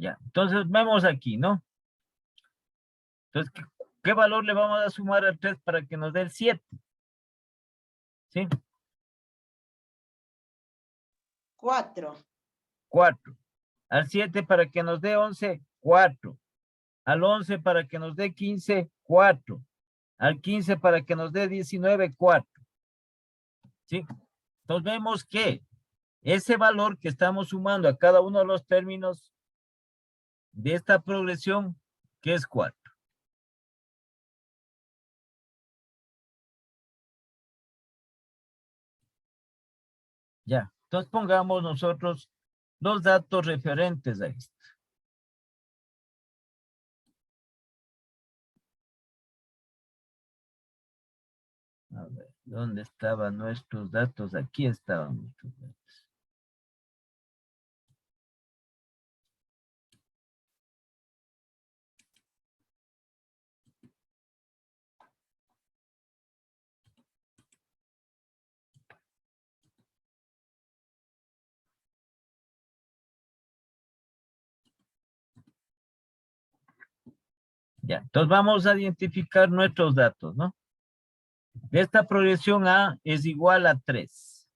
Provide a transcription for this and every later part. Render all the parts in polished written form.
Ya, entonces vemos aquí, ¿no? Entonces, ¿qué valor le vamos a sumar al 3 para que nos dé el 7? ¿Sí? 4. 4. Al 7 para que nos dé 11, 4. Al 11 para que nos dé 15, 4. Al 15 para que nos dé 19, 4. ¿Sí? Entonces vemos que ese valor que estamos sumando a cada uno de los términos de esta progresión, que es 4. Ya, entonces pongamos nosotros los datos referentes a esto. A ver, ¿dónde estaban nuestros datos? Aquí estaban nuestros datos. Ya, entonces vamos a identificar nuestros datos, ¿no? Esta progresión A es igual a 3.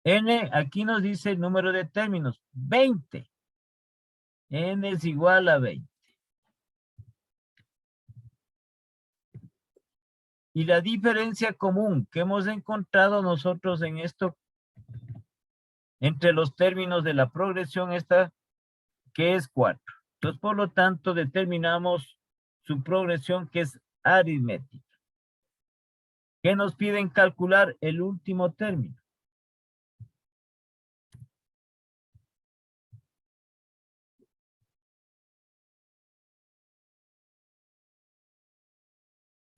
N, aquí nos dice el número de términos, 20. N es igual a 20. Y la diferencia común que hemos encontrado nosotros en esto, entre los términos de la progresión esta, que es 4. Entonces, por lo tanto, determinamos su progresión, que es aritmética. ¿Qué nos piden calcular? El último término.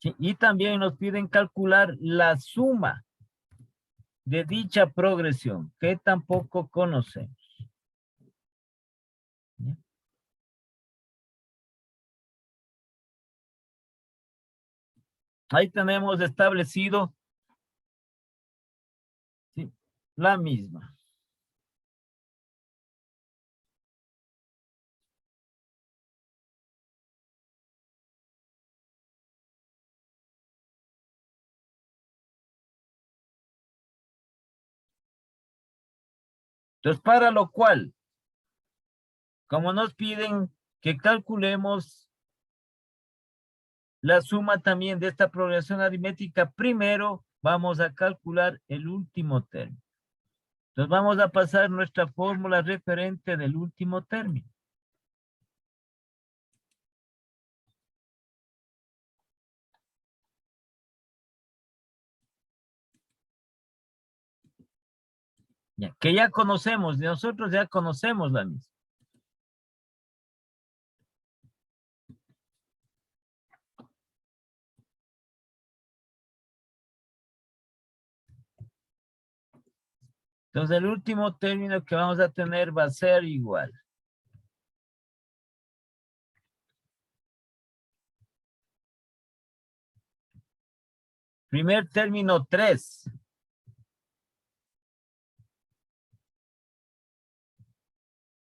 Sí, y también nos piden calcular la suma de dicha progresión, que tampoco conocemos. ¿Ya? Ahí tenemos establecido, ¿sí?, la misma. Entonces, para lo cual, como nos piden que calculemos la suma también de esta progresión aritmética, primero vamos a calcular el último término. Entonces vamos a pasar nuestra fórmula referente del último término. Ya, que ya conocemos, nosotros ya conocemos la misma. Entonces el último término que vamos a tener va a ser igual. Primer término 3.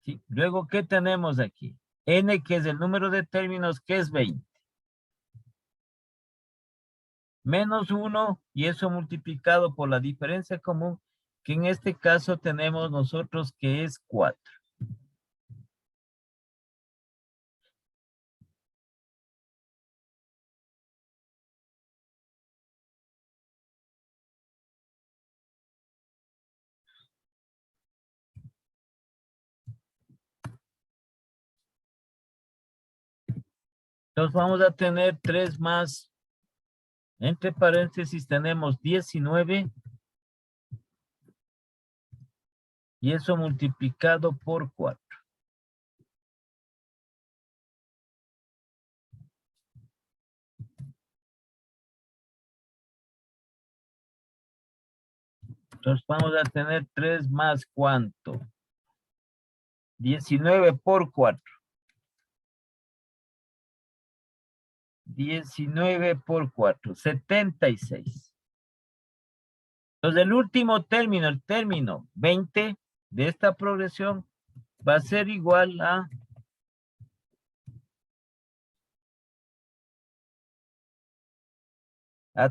¿Sí? Luego, ¿qué tenemos aquí? N, que es el número de términos, que es 20. Menos 1, y eso multiplicado por la diferencia común, que en este caso tenemos nosotros, que es 4. Entonces vamos a tener 3 más. Entre paréntesis tenemos 19. Y eso multiplicado por 4. Entonces vamos a tener 3 más ¿cuánto? 19 por 4. 19 por 4, 76. Entonces el último término, el término 20 de esta progresión, va a ser igual a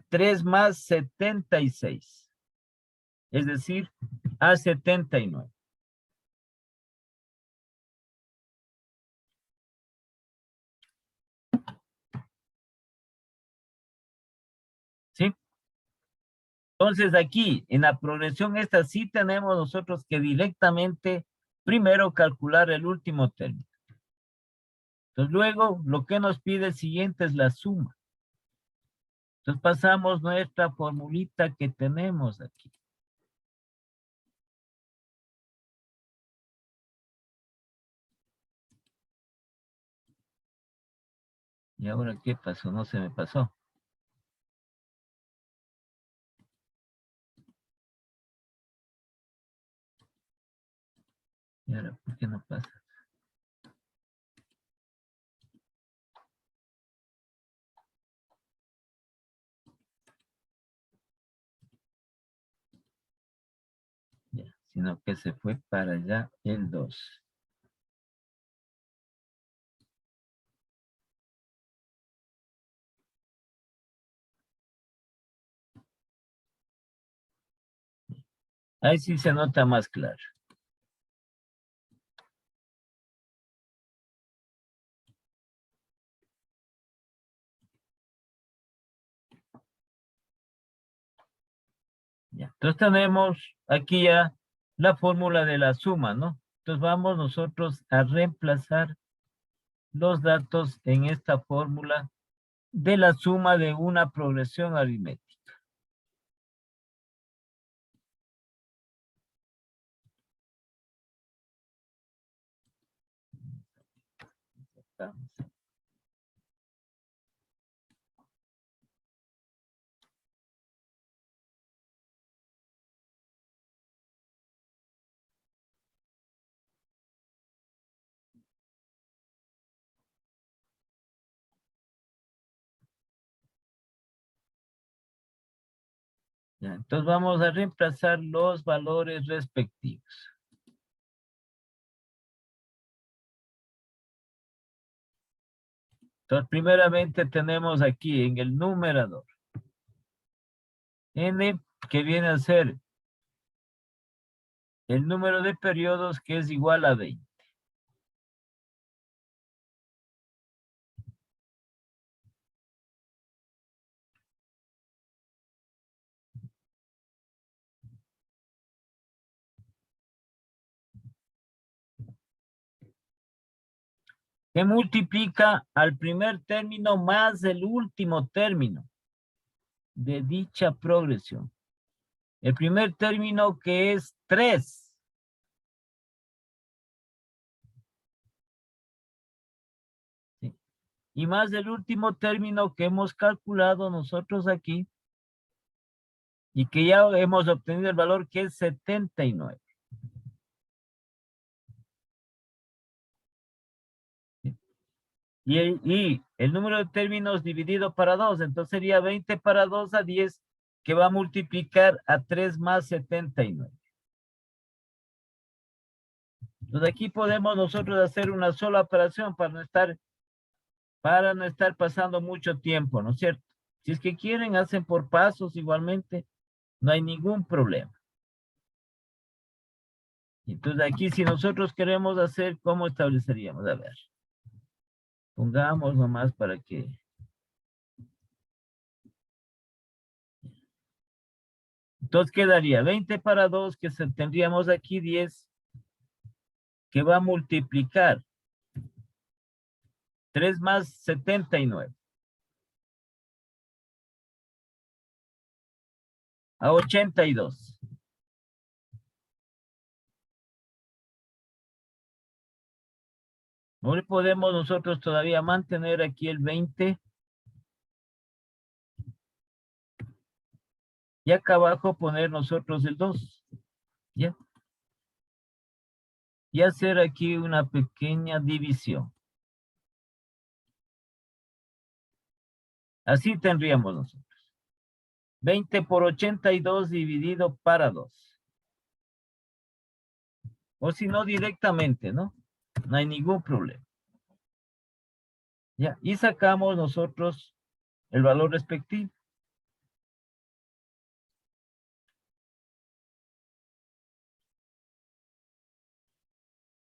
3 más 76. Es decir, a 79. ¿Sí? Entonces aquí, en la progresión esta, sí tenemos nosotros que directamente primero calcular el último término. Entonces luego, lo que nos pide el siguiente es la suma. Entonces pasamos nuestra formulita que tenemos aquí. ¿Y ahora qué pasó? No se me pasó. ¿Y ahora por qué no pasa? Ya, sino que se fue para allá el 2. Ahí sí se nota más claro. Ya. Entonces tenemos aquí ya la fórmula de la suma, ¿no? Entonces vamos nosotros a reemplazar los datos en esta fórmula de la suma de una progresión aritmética. Ya, entonces vamos a reemplazar los valores respectivos. Entonces, primeramente tenemos aquí en el numerador n, que viene a ser el número de periodos que es igual a 20. Que multiplica al primer término más el último término de dicha progresión. El primer término que es 3. ¿Sí? Y más el último término que hemos calculado nosotros aquí y que ya hemos obtenido el valor que es 79. ¿Sí? Y el número de términos dividido para 2, entonces sería 20 para 2 a 10, que va a multiplicar a 3 más 79. Entonces aquí podemos nosotros hacer una sola operación para no estar pasando mucho tiempo, ¿no es cierto? Si es que quieren, hacen por pasos igualmente, no hay ningún problema. Entonces aquí si nosotros queremos hacer, ¿cómo estableceríamos? A ver, pongamos nomás para que... Entonces quedaría 20 para 2, que tendríamos aquí 10, que va a multiplicar 3 más 79. A 82. No le podemos nosotros todavía mantener aquí el 20. Y acá abajo poner nosotros el 2. ¿Ya? Y hacer aquí una pequeña división. Así tendríamos nosotros. 20 por 82 dividido para 2. O si no, directamente, ¿no? No hay ningún problema. Ya, y sacamos nosotros el valor respectivo.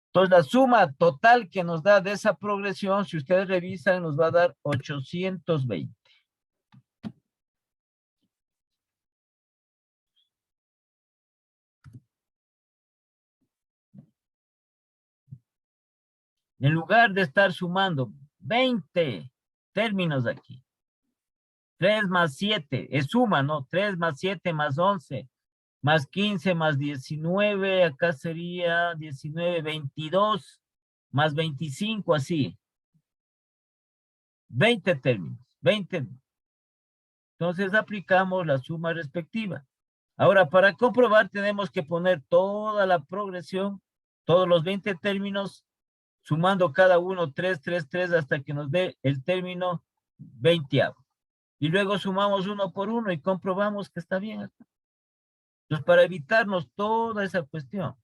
Entonces, la suma total que nos da de esa progresión, si ustedes revisan, nos va a dar 820. En lugar de estar sumando 20 términos aquí, 3 más 7, es suma, ¿no? 3 más 7 más 11, más 15 más 19, acá sería 19, 22, más 25, así. 20 términos, 20. Entonces aplicamos la suma respectiva. Ahora, para comprobar tenemos que poner toda la progresión, todos los 20 términos, sumando cada uno 3, 3, 3, hasta que nos dé el término 20. Y luego sumamos uno por uno y comprobamos que está bien. Entonces, para evitarnos toda esa cuestión,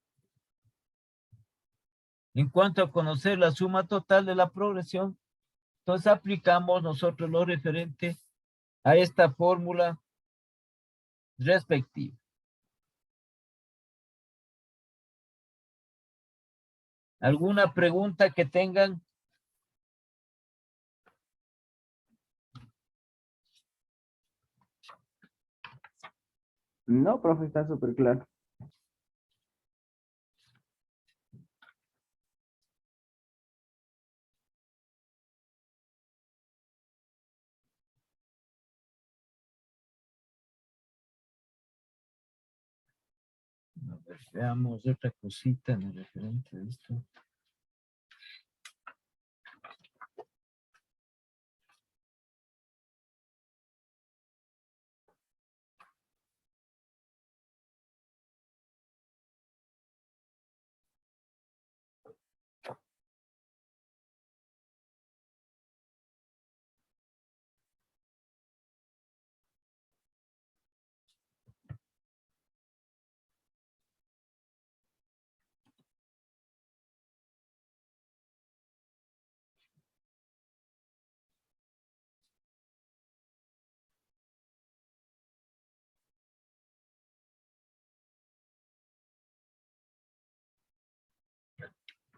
en cuanto a conocer la suma total de la progresión, entonces aplicamos nosotros lo referente a esta fórmula respectiva. ¿Alguna pregunta que tengan? No, profe, está súper claro. A ver, veamos otra cosita en el referente a esto.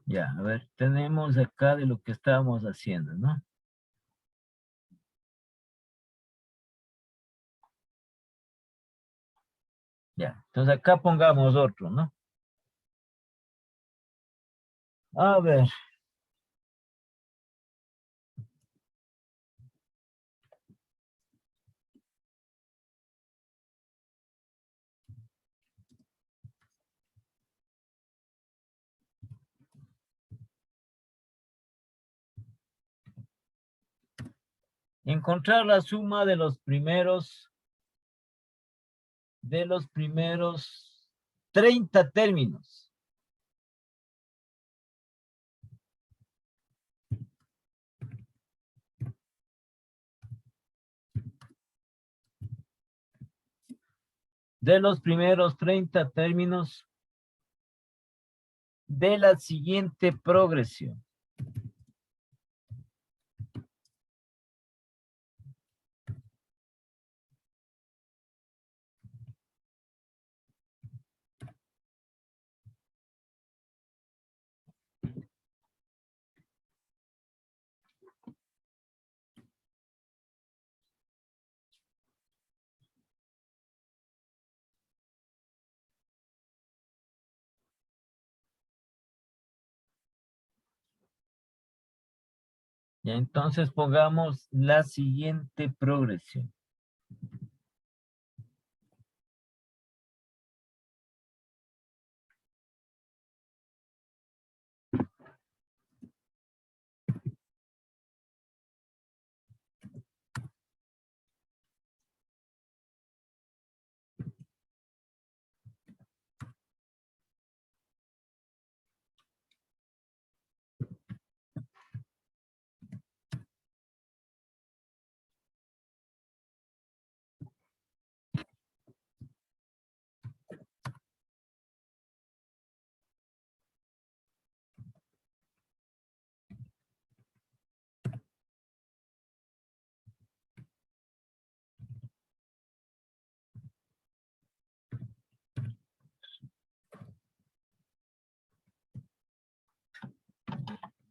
Ya, a ver, tenemos acá de lo que estábamos haciendo, ¿no? Ya, entonces acá pongamos otro, ¿no? A ver. Encontrar la suma de los primeros 30 términos. De los primeros 30 términos de la siguiente progresión. Ya, entonces pongamos la siguiente progresión.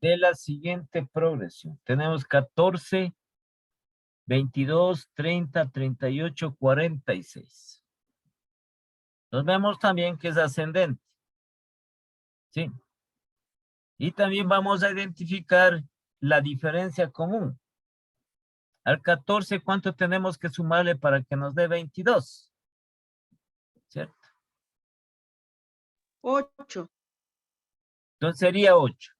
de la siguiente progresión. Tenemos 14, 22, 30, 38, 46. Nos vemos también que es ascendente. ¿Sí? Y también vamos a identificar la diferencia común. Al 14, ¿cuánto tenemos que sumarle para que nos dé 22? ¿Cierto? 8. Entonces sería 8.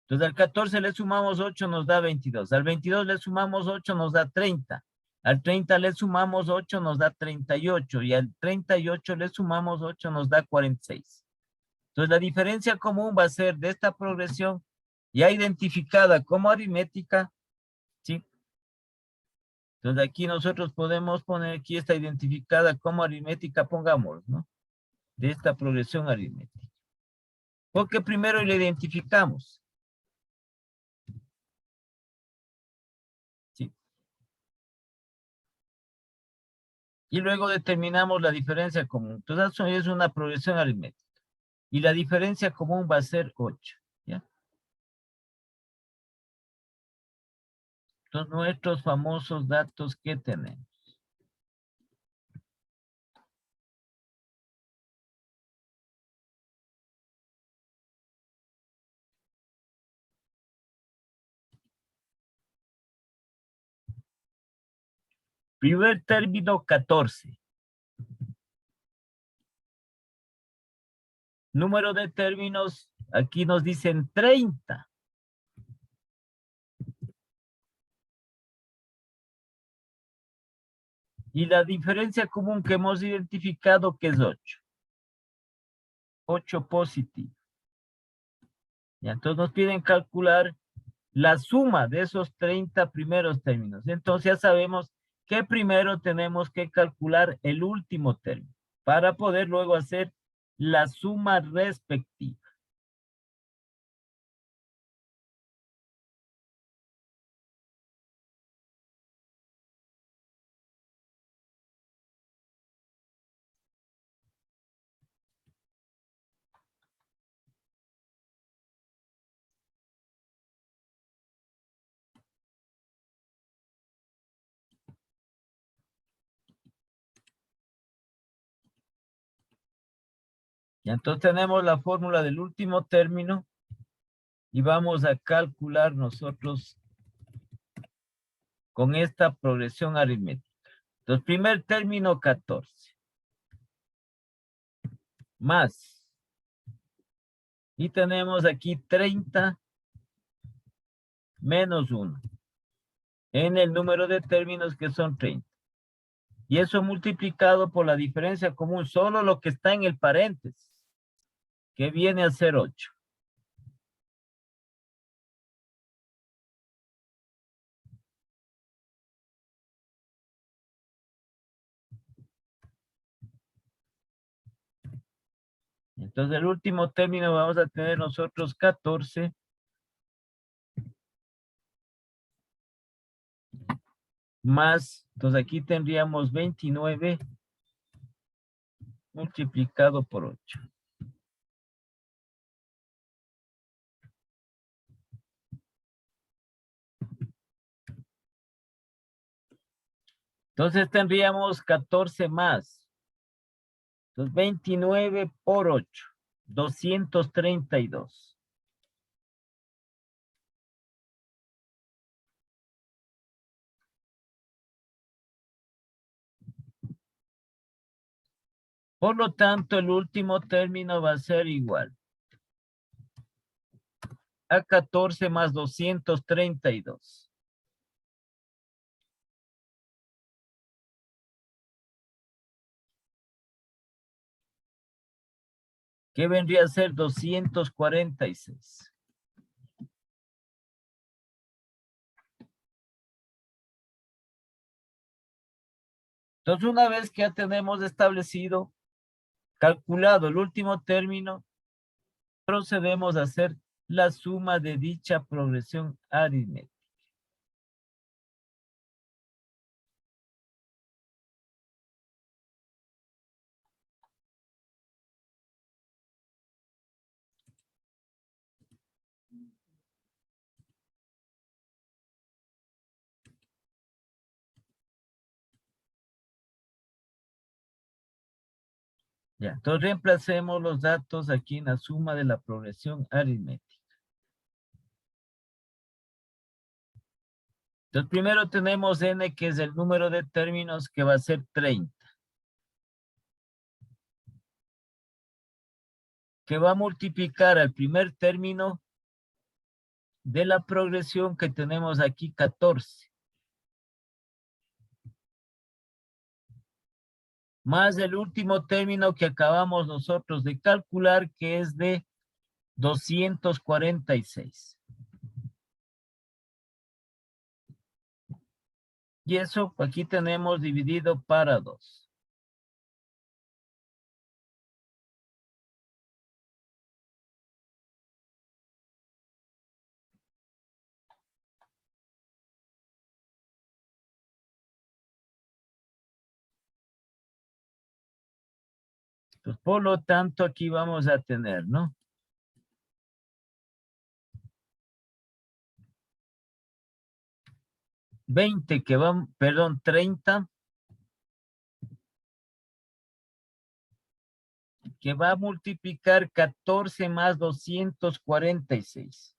Entonces al 14 le sumamos 8, nos da 22. Al 22 le sumamos 8, nos da 30. Al 30 le sumamos 8, nos da 38. Y al 38 le sumamos 8, nos da 46. Entonces la diferencia común va a ser de esta progresión ya identificada como aritmética, ¿sí? Entonces aquí nosotros podemos poner, aquí está identificada como aritmética, pongamos, ¿no? De esta progresión aritmética. Porque primero la identificamos. ¿Sí? Y luego determinamos la diferencia común. Entonces eso es una progresión aritmética. Y la diferencia común va a ser 8. ¿Ya? Entonces nuestros famosos datos que tenemos. Primer término 14. Número de términos, aquí nos dicen 30. Y la diferencia común que hemos identificado que es 8. 8 positivo. Y entonces nos piden calcular la suma de esos 30 primeros términos. Entonces ya sabemos que primero tenemos que calcular el último término para poder luego hacer la suma respectiva. Y entonces tenemos la fórmula del último término y vamos a calcular nosotros con esta progresión aritmética. Entonces, primer término 14. Más. Y tenemos aquí 30 menos 1. En el número de términos que son 30. Y eso multiplicado por la diferencia común, solo lo que está en el paréntesis, que viene a ser 8. Entonces el último término vamos a tener nosotros 14 más, entonces aquí tendríamos 29 multiplicado por 8. Entonces tendríamos 14 más. Entonces 29 por 8, 232. Por lo tanto, el último término va a ser igual a 14 más 232. ¿Qué vendría a ser 246? Entonces, una vez que ya tenemos establecido, calculado el último término, procedemos a hacer la suma de dicha progresión aritmética. Ya, entonces reemplacemos los datos aquí en la suma de la progresión aritmética. Entonces primero tenemos n, que es el número de términos, que va a ser 30. Que va a multiplicar al primer término de la progresión que tenemos aquí, 14. Más el último término que acabamos nosotros de calcular, que es de 246. Y eso aquí tenemos dividido para 2. Pues por lo tanto, aquí vamos a tener, ¿no? Perdón, 30, que va a multiplicar 14 más 246.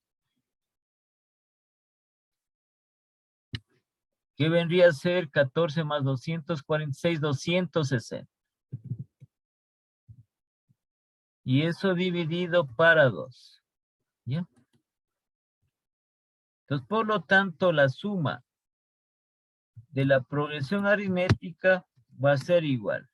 Que vendría a ser 14 más 246, 260. Y eso dividido para 2. ¿Ya? Entonces, por lo tanto, la suma de la progresión aritmética va a ser igual.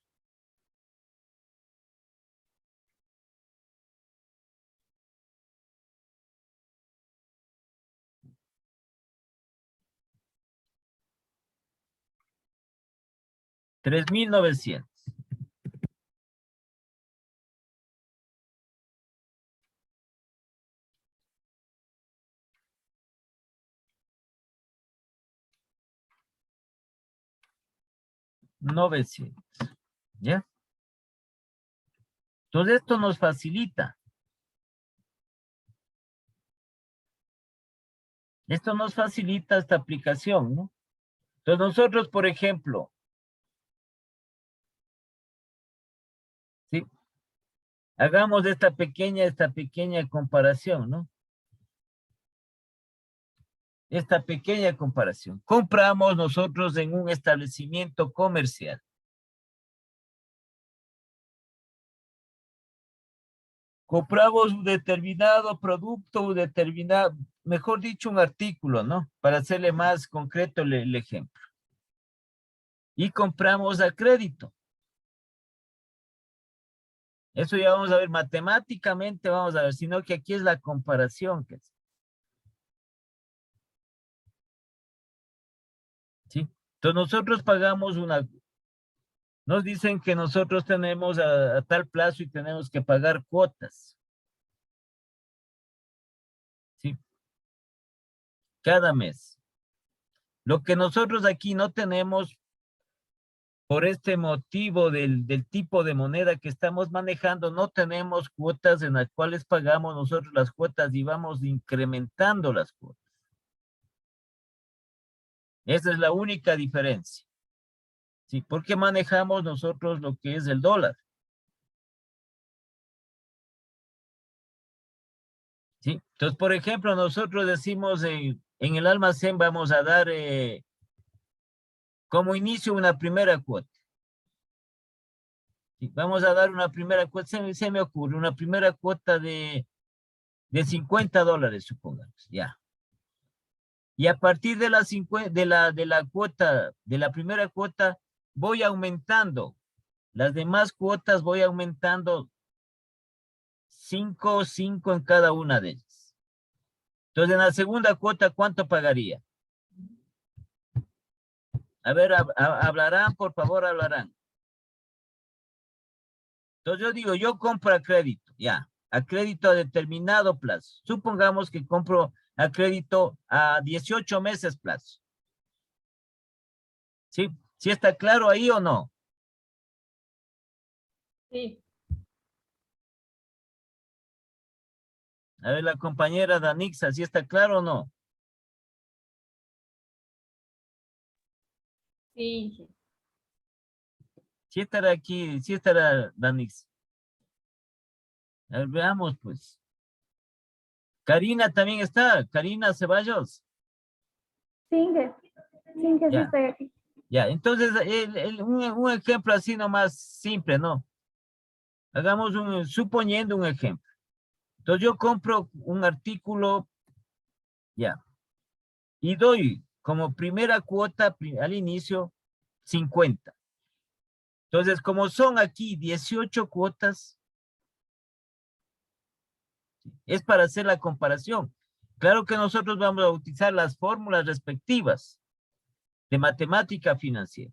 $3,900. $900. ¿Ya? Entonces, esto nos facilita. Esto nos facilita esta aplicación, ¿no? Entonces, nosotros, por ejemplo, ¿sí? Hagamos esta pequeña comparación, ¿no? Esta pequeña comparación. Compramos nosotros en un establecimiento comercial. Compramos un determinado producto, mejor dicho, un artículo, ¿no? Para hacerle más concreto el ejemplo. Y compramos a crédito. Eso ya vamos a ver matemáticamente, vamos a ver, sino que aquí es la comparación. ¿Sí? Entonces nosotros pagamos nos dicen que nosotros tenemos a tal plazo y tenemos que pagar cuotas. ¿Sí? Cada mes. Lo que nosotros aquí no tenemos, por este motivo del tipo de moneda que estamos manejando, no tenemos cuotas en las cuales pagamos nosotros las cuotas y vamos incrementando las cuotas. Esa es la única diferencia. ¿Sí? Porque manejamos nosotros lo que es el dólar. ¿Sí? Entonces, por ejemplo, nosotros decimos en el almacén vamos a dar como inicio una primera cuota. ¿Sí? Vamos a dar una primera cuota, se me ocurre, una primera cuota de $50, supongamos, ya. Y a partir de la cuota, de la primera cuota, voy aumentando. Las demás cuotas voy aumentando 5 en cada una de ellas. Entonces, en la segunda cuota, ¿cuánto pagaría? A ver, hablarán, por favor, hablarán. Entonces yo digo, yo compro a crédito, ya, a crédito a determinado plazo. Supongamos que compro a crédito a 18 meses plazo. ¿Sí? ¿Sí está claro ahí o no? Sí. A ver, la compañera Danixa, ¿sí está claro o no? Sí. Sí estará aquí, sí estará Danix. A ver, veamos, pues. Karina también está. Karina Ceballos. Singe, sí Ya. estoy aquí. Ya, entonces, un ejemplo así nomás simple, ¿no? Hagamos suponiendo un ejemplo. Entonces, yo compro un artículo, ya, y doy como primera cuota al inicio 50. Entonces, como son aquí 18 cuotas, es para hacer la comparación. Claro que nosotros vamos a utilizar las fórmulas respectivas de matemática financiera.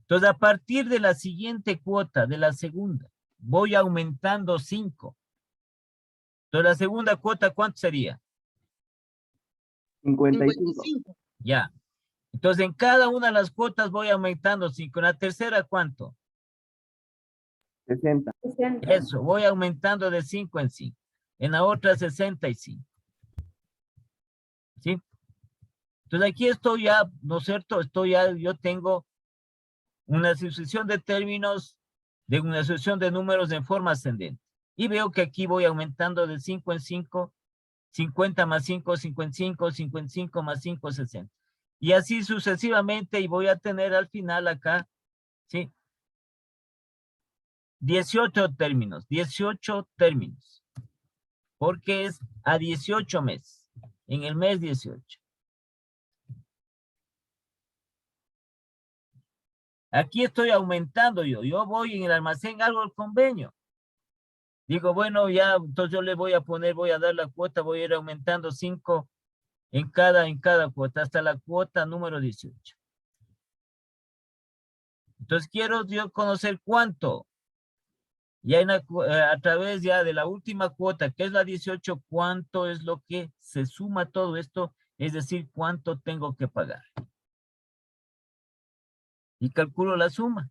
Entonces, a partir de la siguiente cuota, de la segunda, voy aumentando 5. Entonces, la segunda cuota, ¿cuánto sería? 55. Ya. Entonces, en cada una de las cuotas voy aumentando 5. En la tercera, ¿cuánto? 60. 60. Eso, voy aumentando de 5 en 5. En la otra, 65. ¿Sí? Entonces, aquí estoy ya, ¿no es cierto? Yo tengo una sucesión de términos, de una sucesión de números en forma ascendente. Y veo que aquí voy aumentando de 5 en 5, 50 más 5, 55, 55 más 5, 60. Y así sucesivamente, y voy a tener al final acá, ¿sí? 18 términos, porque es a 18 meses, en el mes 18. Aquí estoy aumentando yo voy en el almacén, hago el convenio. Digo, bueno, ya, entonces yo le voy a dar la cuota, voy a ir aumentando 5 en cada cuota, hasta la cuota número 18. Entonces quiero yo conocer cuánto. Ya a través ya de la última cuota, que es la 18, cuánto es lo que se suma todo esto, es decir, cuánto tengo que pagar. Y calculo la suma.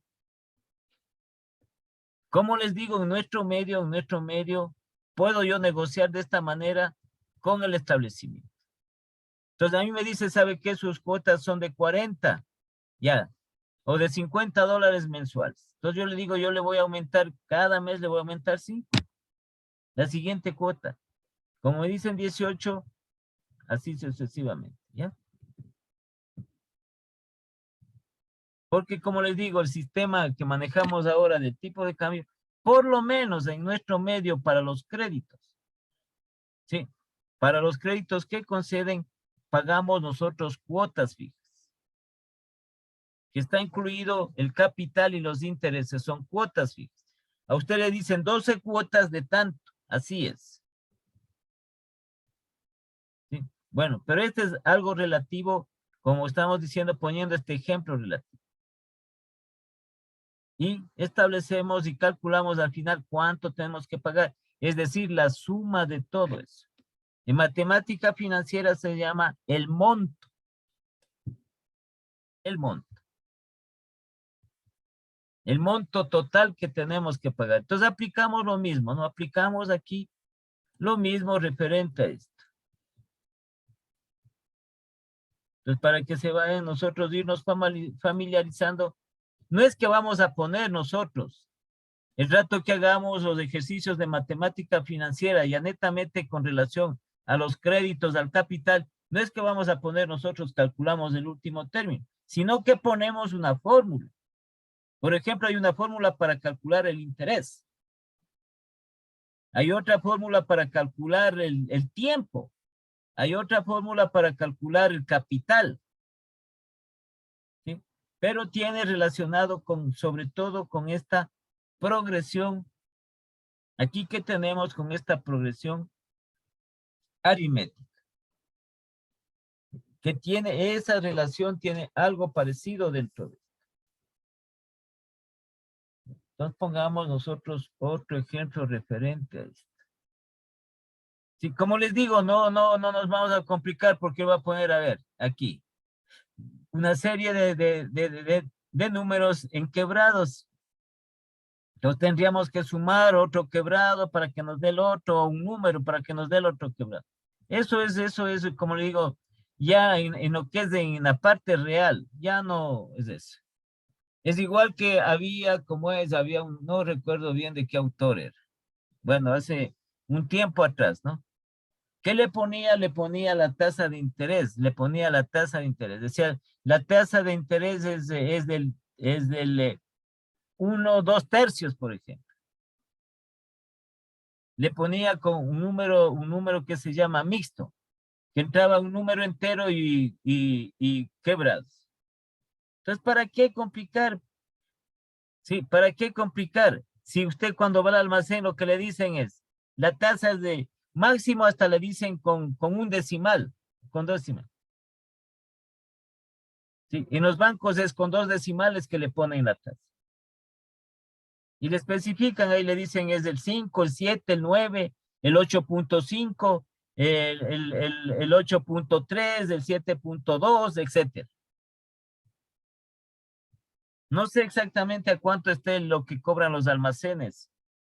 Como les digo, en nuestro medio, puedo yo negociar de esta manera con el establecimiento. Entonces a mí me dice, ¿sabe qué? Sus cuotas son de 40, ya, o de $50 mensuales. Entonces yo le digo, yo le voy a aumentar, cada mes le voy a aumentar 5. La siguiente cuota. Como me dicen 18, así sucesivamente, ¿ya? Porque como les digo, el sistema que manejamos ahora de tipo de cambio, por lo menos en nuestro medio para los créditos, ¿sí? Para los créditos que conceden, pagamos nosotros cuotas fijas. Que está incluido el capital y los intereses, son cuotas fijas. A usted le dicen 12 cuotas de tanto, así es. ¿Sí? Bueno, pero este es algo relativo, como estamos diciendo, poniendo este ejemplo relativo. Y establecemos y calculamos al final cuánto tenemos que pagar, es decir, la suma de todo eso. En matemática financiera se llama el monto. El monto. El monto total que tenemos que pagar. Entonces aplicamos lo mismo, ¿no? Aplicamos aquí lo mismo referente a esto. Entonces, para que se vayan nosotros irnos familiarizando, no es que vamos a poner nosotros el rato que hagamos los ejercicios de matemática financiera, ya netamente con relación a los créditos, al capital, no es que vamos a poner nosotros, calculamos el último término, sino que ponemos una fórmula. Por ejemplo, hay una fórmula para calcular el interés. Hay otra fórmula para calcular el tiempo. Hay otra fórmula para calcular el capital. ¿Sí? Pero tiene relacionado con, sobre todo con esta progresión. Aquí que tenemos con esta progresión aritmética. Que tiene esa relación, tiene algo parecido dentro de esto. Entonces pongamos nosotros otro ejemplo referente a esto. Sí, como les digo, no nos vamos a complicar porque voy a poner, a ver, aquí, una serie de números en quebrados. Entonces tendríamos que sumar otro quebrado para que nos dé el otro, un número para que nos dé el otro quebrado. Eso es, como le digo, ya en lo que es en la parte real, ya no es eso. Es igual que había, no recuerdo bien de qué autor era. Bueno, hace un tiempo atrás, ¿no? ¿Qué le ponía? Le ponía la tasa de interés, le ponía la tasa de interés. Decía, la tasa de interés es del 1, 2 tercios, por ejemplo. Le ponía con un número que se llama mixto, que entraba un número entero y quebrados. Entonces, ¿para qué complicar? Sí, ¿para qué complicar? Si usted cuando va al almacén lo que le dicen es, la tasa es de máximo hasta le dicen con un decimal, con décima. Sí, en los bancos es con 2 decimales que le ponen la tasa. Y le especifican, ahí le dicen es el 5, el 7, el 9, el 8.5, el 8.3, el 7.2, etcétera. No sé exactamente a cuánto esté lo que cobran los almacenes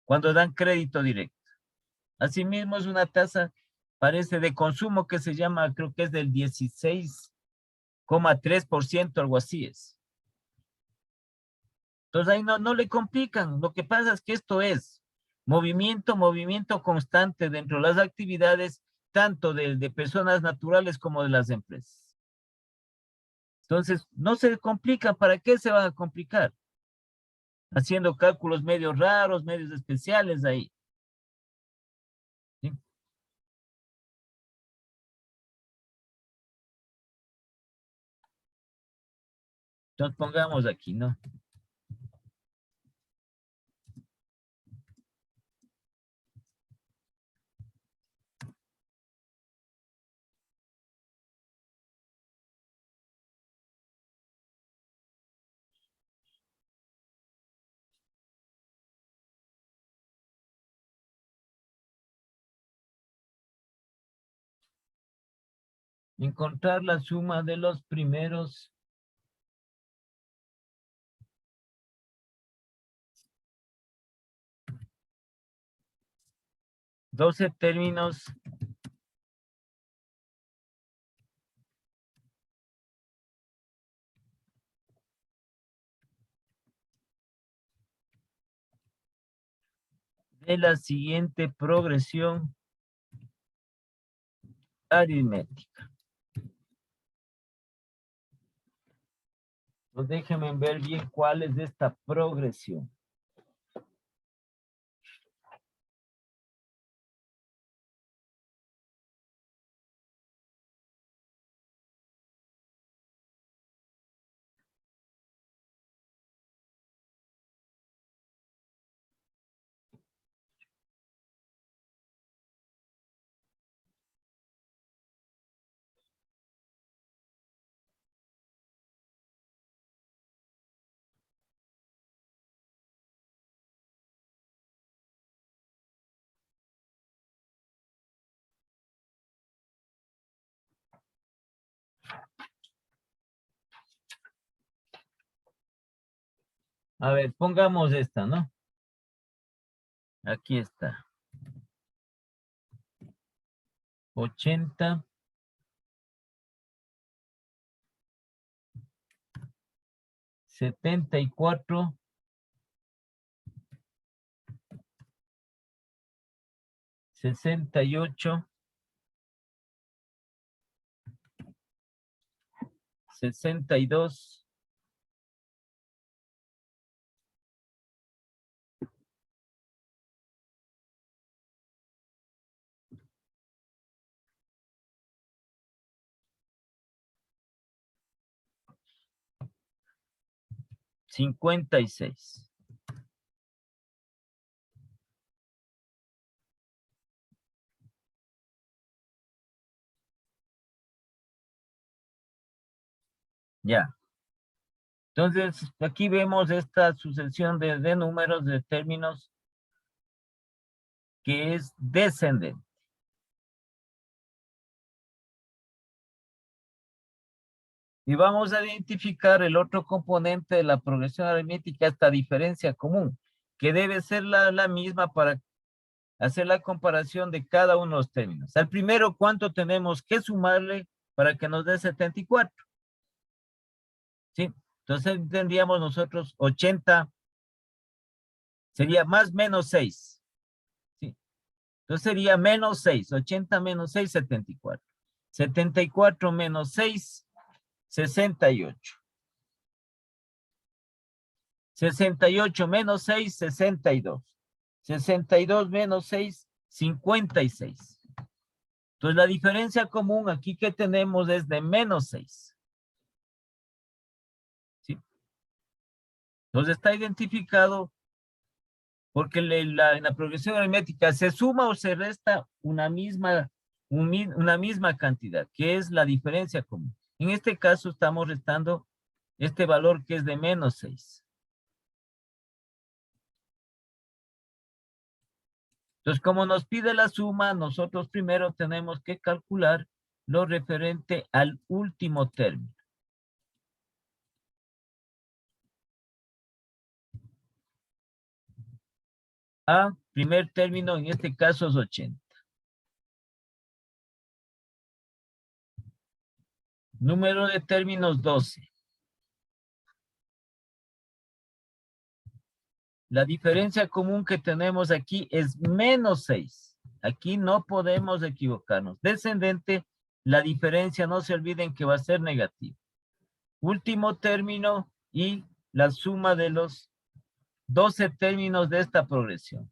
cuando dan crédito directo. Asimismo, es una tasa, parece de consumo que se llama, creo que es del 16,3%, algo así es. Entonces ahí no le complican. Lo que pasa es que esto es movimiento constante dentro de las actividades, tanto de personas naturales como de las empresas. Entonces, no se complican. ¿Para qué se van a complicar? Haciendo cálculos medios raros, medios especiales ahí. ¿Sí? Entonces pongamos aquí, ¿no? Encontrar la suma de los primeros 12 términos de la siguiente progresión aritmética. Pues déjenme ver bien cuál es esta progresión. A ver, pongamos esta, ¿no? Aquí está. 80. 74. 68. 62. 56. Ya. Entonces, aquí vemos esta sucesión de números, de términos, que es descendente. Y vamos a identificar el otro componente de la progresión aritmética, esta diferencia común, que debe ser la misma para hacer la comparación de cada uno de los términos. Al primero, ¿cuánto tenemos que sumarle para que nos dé 74? ¿Sí? Entonces tendríamos nosotros 80, sería más menos 6. Entonces sería menos 6. 80 menos 6, 74. 74 menos 6, 68. 68 menos 6, 62. 62 menos 6, 56. Entonces la diferencia común aquí que tenemos es de menos 6. ¿Sí? Entonces está identificado porque en la progresión aritmética se suma o se resta una misma cantidad, que es la diferencia común. En este caso estamos restando este valor que es de menos 6. Entonces, como nos pide la suma, nosotros primero tenemos que calcular lo referente al último término. Primer término, en este caso es 80. Número de términos 12. La diferencia común que tenemos aquí es menos 6. Aquí no podemos equivocarnos. Descendente, la diferencia no se olviden que va a ser negativa. Último término y la suma de los 12 términos de esta progresión.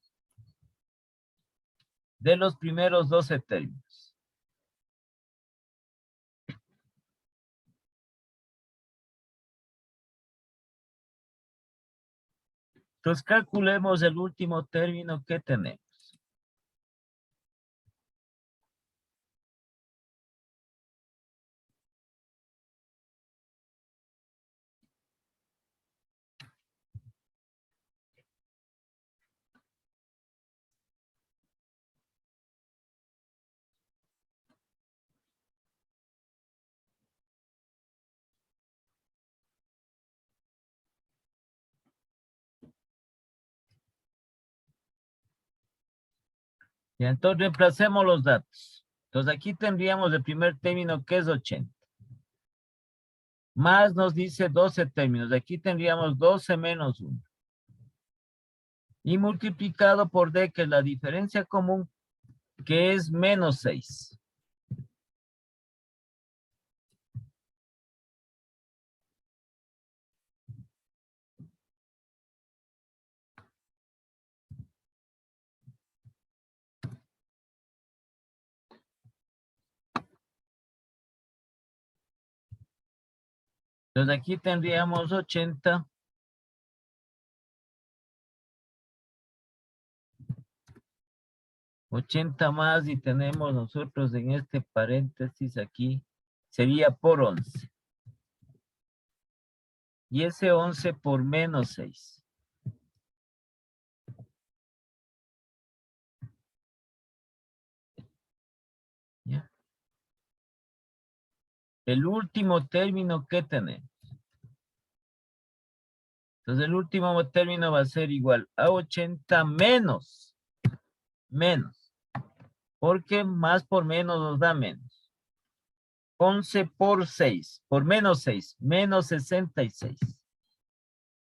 De los primeros 12 términos. Entonces calculemos el último término que tenemos. Y entonces reemplacemos los datos. Entonces aquí tendríamos el primer término que es 80. Más nos dice 12 términos. Aquí tendríamos 12 menos 1. Y multiplicado por D, que es la diferencia común, que es menos 6. Entonces aquí tendríamos 80. Más y tenemos nosotros en este paréntesis aquí, sería por 11. Y ese 11 por menos 6. ¿Ya? El último término que tenemos. Entonces el último término va a ser igual a 80 menos. Porque más por menos nos da menos. 11 por 6, por menos 6, menos 66.